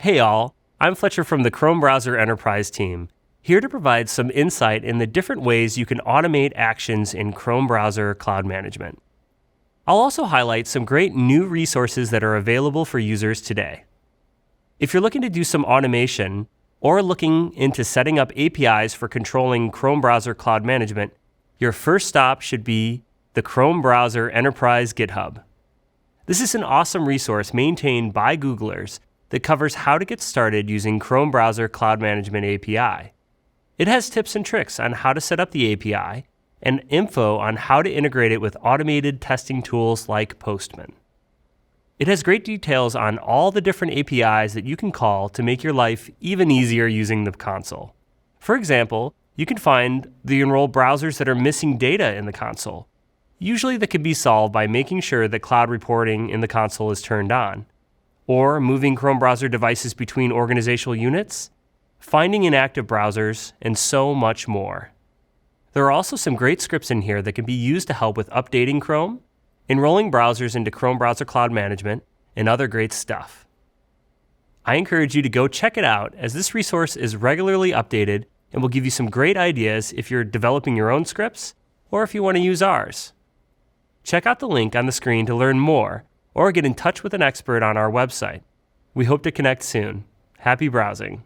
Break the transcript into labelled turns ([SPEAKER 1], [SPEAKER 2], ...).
[SPEAKER 1] Hey all, I'm Fletcher from the Chrome Browser Enterprise team, here to provide some insight in the different ways you can automate actions in Chrome Browser Cloud Management. I'll also highlight some great new resources that are available for users today. If you're looking to do some automation or looking into setting up APIs for controlling Chrome Browser Cloud Management, your first stop should be the Chrome Browser Enterprise Github. This is an awesome resource maintained by Googlers that covers how to get started using Chrome Browser Cloud Management API. It has tips and tricks on how to set up the API and info on how to integrate it with automated testing tools like Postman. It has great details on all the different APIs that you can call to make your life even easier using the console. For example, you can find the enrolled browsers that are missing data in the console. Usually that can be solved by making sure that cloud reporting in the console is turned on, or moving Chrome browser devices between organizational units, finding inactive browsers, and so much more. There are also some great scripts in here that can be used to help with updating Chrome, enrolling browsers into Chrome Browser Cloud Management, and other great stuff. I encourage you to go check it out, as this resource is regularly updated and will give you some great ideas if you're developing your own scripts or if you want to use ours. Check out the link on the screen to learn more or get in touch with an expert on our website. We hope to connect soon. Happy browsing.